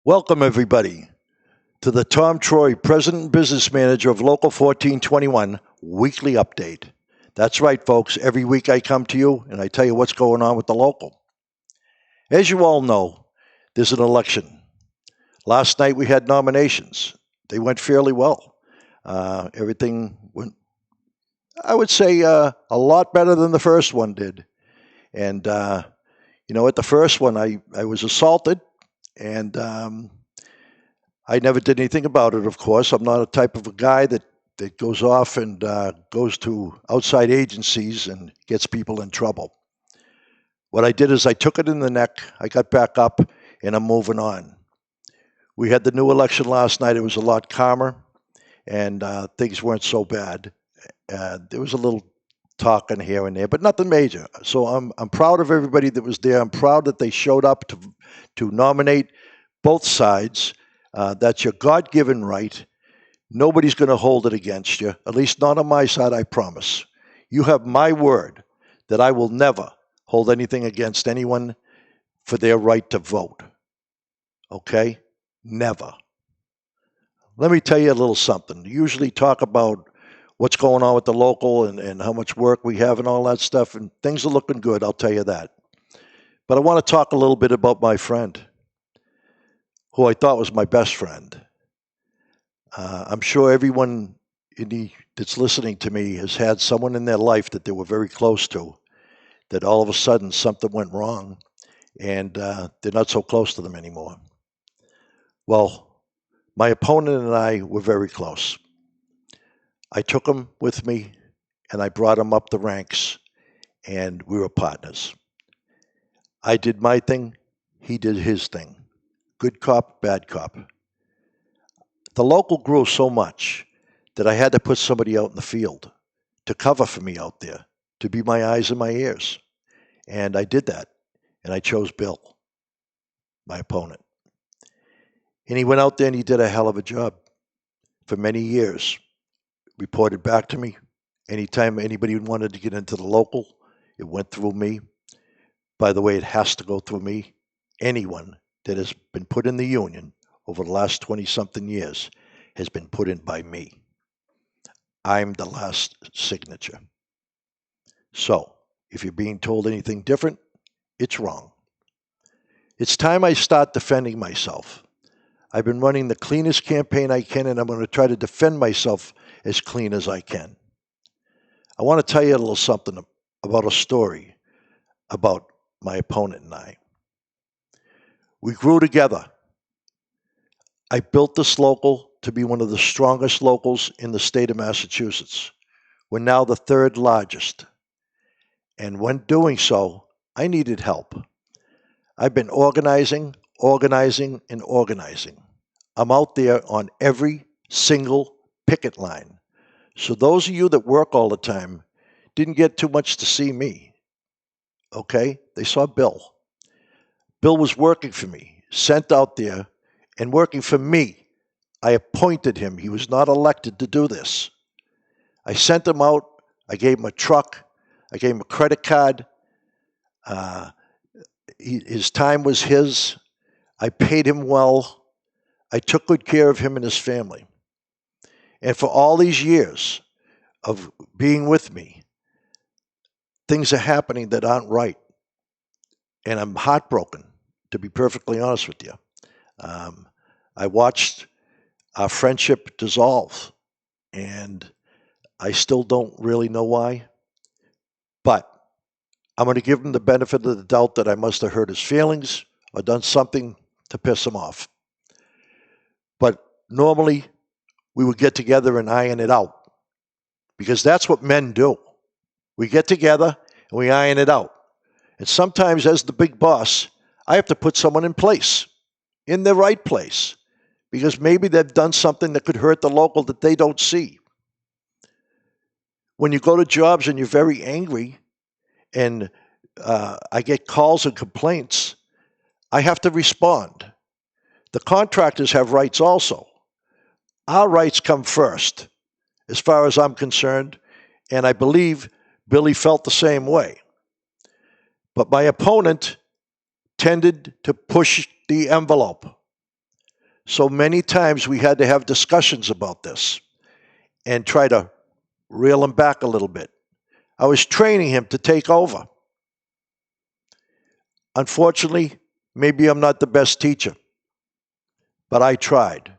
Welcome, everybody, to the Tom Troy, President and Business Manager of Local 1421 Weekly Update. That's right, folks. Every week I come to you and I tell you what's going on with the local. As you all know, there's an election. Last night we had nominations. They went fairly well. Everything went, I would say, a lot better than the first one did. And, at the first one, I was assaulted. And I never did anything about it, of course. I'm not a type of a guy that goes off and goes to outside agencies and gets people in trouble. What I did is I took it in the neck, I got back up, and I'm moving on. We had the new election last night. It was a lot calmer, and things weren't so bad. There was a little talking here and there, but nothing major. So I'm proud of everybody that was there. I'm proud that they showed up to nominate both sides. That's your God-given right. Nobody's going to hold it against you, at least not on my side, I promise. You have my word that I will never hold anything against anyone for their right to vote. Okay? Never. Let me tell you a little something. Usually talk about what's going on with the local and how much work we have and all that stuff, and things are looking good, I'll tell you that. But I want to talk a little bit about my friend, who I thought was my best friend. I'm sure everyone that's listening to me has had someone in their life that they were very close to, that all of a sudden something went wrong, and they're not so close to them anymore. Well, my opponent and I were very close. I took him with me, and I brought him up the ranks, and we were partners. I did my thing, he did his thing. Good cop, bad cop. The local grew so much that I had to put somebody out in the field to cover for me out there, to be my eyes and my ears. And I did that, and I chose Bill, my opponent. And he went out there and he did a hell of a job for many years. Reported back to me. Anytime anybody wanted to get into the local, it went through me. By the way, it has to go through me. Anyone that has been put in the union over the last 20-something years has been put in by me. I'm the last signature. So, if you're being told anything different, it's wrong. It's time I start defending myself. I've been running the cleanest campaign I can, and I'm going to try to defend myself as clean as I can. I want to tell you a little something about a story about my opponent and I. We grew together. I built this local to be one of the strongest locals in the state of Massachusetts. We're now the third largest. And when doing so, I needed help. I've been organizing. I'm out there on every single picket line. So those of you that work all the time didn't get too much to see me. Okay? They saw Bill. Bill was working for me, sent out there and working for me. I appointed him. He was not elected to do this. I sent him out. I gave him a truck. I gave him a credit card. His time was his. I paid him well. I took good care of him and his family. And for all these years of being with me, things are happening that aren't right. And I'm heartbroken, to be perfectly honest with you. I watched our friendship dissolve, and I still don't really know why. But I'm going to give him the benefit of the doubt that I must have hurt his feelings or done something to piss him off. But normally, we would get together and iron it out, because that's what men do. We get together and we iron it out. And sometimes, as the big boss, I have to put someone in place, in the right place, because maybe they've done something that could hurt the local that they don't see. When you go to jobs and you're very angry, and I get calls and complaints, I have to respond. The contractors have rights also. Our rights come first, as far as I'm concerned, and I believe Billy felt the same way. But my opponent tended to push the envelope. So many times we had to have discussions about this and try to reel him back a little bit. I was training him to take over. Unfortunately, maybe I'm not the best teacher, but I tried.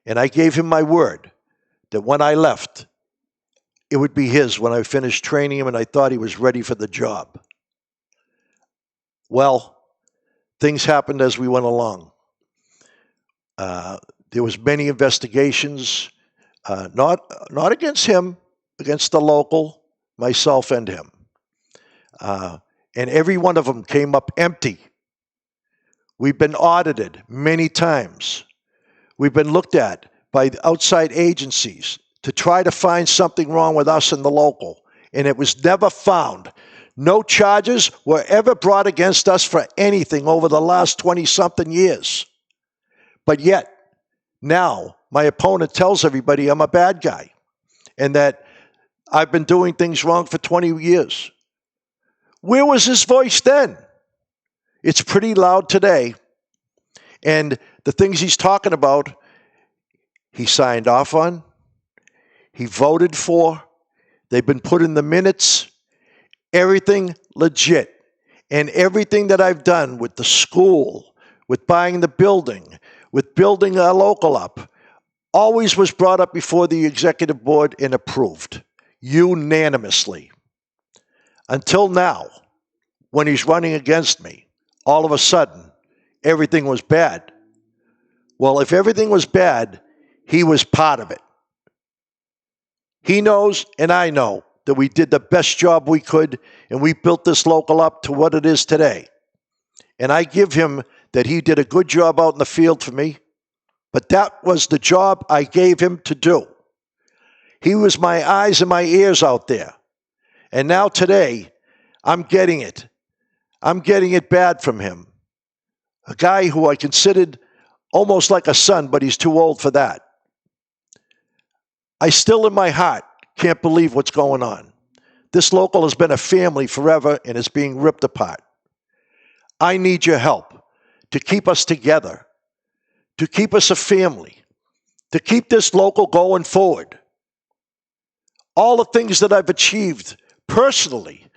And I gave him my word that when I left, it would be his when I finished training him and I thought he was ready for the job. Well, things happened as we went along. There was many investigations, not against him, against the local, myself and him. And every one of them came up empty. We've been audited many times. We've been looked at by outside agencies to try to find something wrong with us and the local, and it was never found. No charges were ever brought against us for anything over the last 20-something years. But yet, now, my opponent tells everybody I'm a bad guy and that I've been doing things wrong for 20 years. Where was his voice then? It's pretty loud today. And the things he's talking about, he signed off on, he voted for, they've been put in the minutes, everything legit. And everything that I've done with the school, with buying the building, with building our local up, always was brought up before the executive board and approved unanimously. Until now, when he's running against me, all of a sudden, everything was bad. Well, if everything was bad, he was part of it. He knows and I know that we did the best job we could and we built this local up to what it is today. And I give him that he did a good job out in the field for me, but that was the job I gave him to do. He was my eyes and my ears out there. And now today, I'm getting it. I'm getting it bad from him. A guy who I considered almost like a son, but he's too old for that. I still in my heart can't believe what's going on. This local has been a family forever and is being ripped apart. I need your help to keep us together, to keep us a family, to keep this local going forward. All the things that I've achieved personally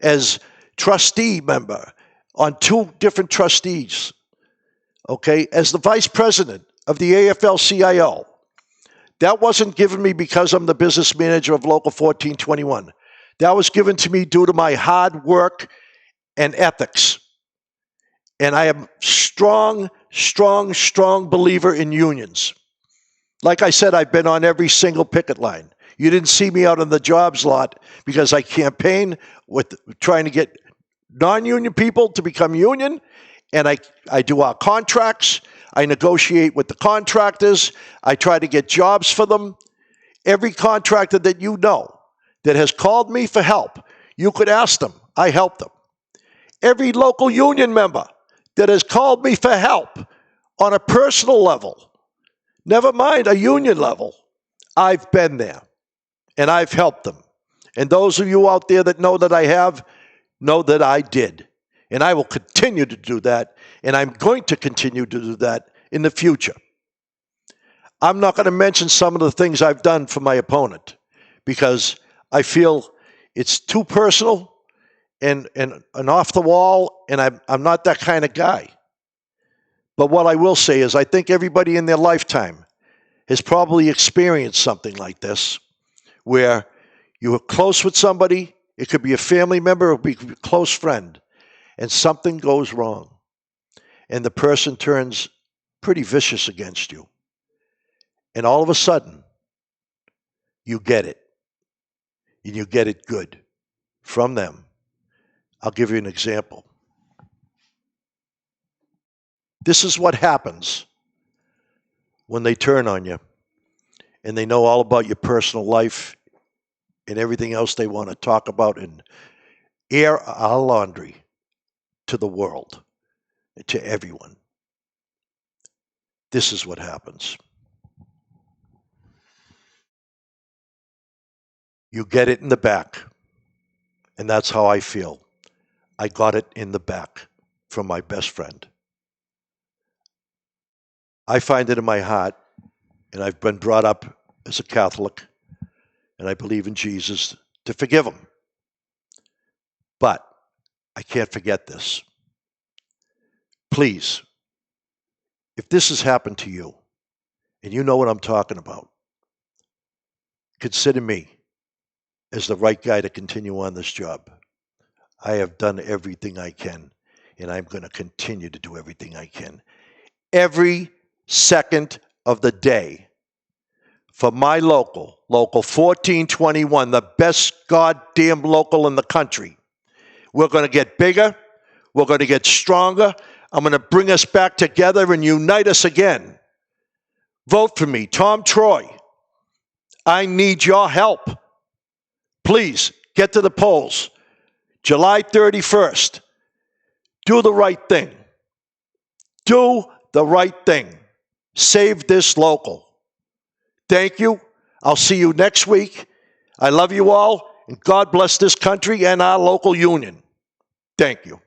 as trustee member on 2 different trustees, okay, as the vice president of the AFL-CIO, that wasn't given me because I'm the business manager of Local 1421. That was given to me due to my hard work and ethics. And I am strong believer in unions. Like I said, I've been on every single picket line. You didn't see me out on the jobs lot because I campaign with trying to get non-union people to become union, and I do our contracts. I negotiate with the contractors. I try to get jobs for them. Every contractor that you know that has called me for help, you could ask them. I help them. Every local union member that has called me for help on a personal level, never mind a union level, I've been there and I've helped them. And those of you out there that know that I have, know that I did. And I will continue to do that, and I'm going to continue to do that in the future. I'm not going to mention some of the things I've done for my opponent because I feel it's too personal and off the wall, and I'm not that kind of guy. But what I will say is I think everybody in their lifetime has probably experienced something like this, where you were close with somebody, it could be a family member, it could be a close friend, and something goes wrong, and the person turns pretty vicious against you. And all of a sudden, you get it, and you get it good from them. I'll give you an example. This is what happens when they turn on you and they know all about your personal life and everything else they want to talk about and air our laundry to the world, to everyone. This is what happens. You get it in the back, and that's how I feel. I got it in the back from my best friend. I find it in my heart, and I've been brought up as a Catholic, and I believe in Jesus, to forgive them. But I can't forget this. Please, if this has happened to you, and you know what I'm talking about, consider me as the right guy to continue on this job. I have done everything I can, and I'm going to continue to do everything I can. Every second of the day for my local 1421, the best goddamn local in the country. We're going to get bigger. We're going to get stronger. I'm going to bring us back together and unite us again. Vote for me, Tom Troy. I need your help. Please get to the polls. July 31st. Do the right thing. Do the right thing. Save this local. Thank you. I'll see you next week. I love you all, and God bless this country and our local union. Thank you.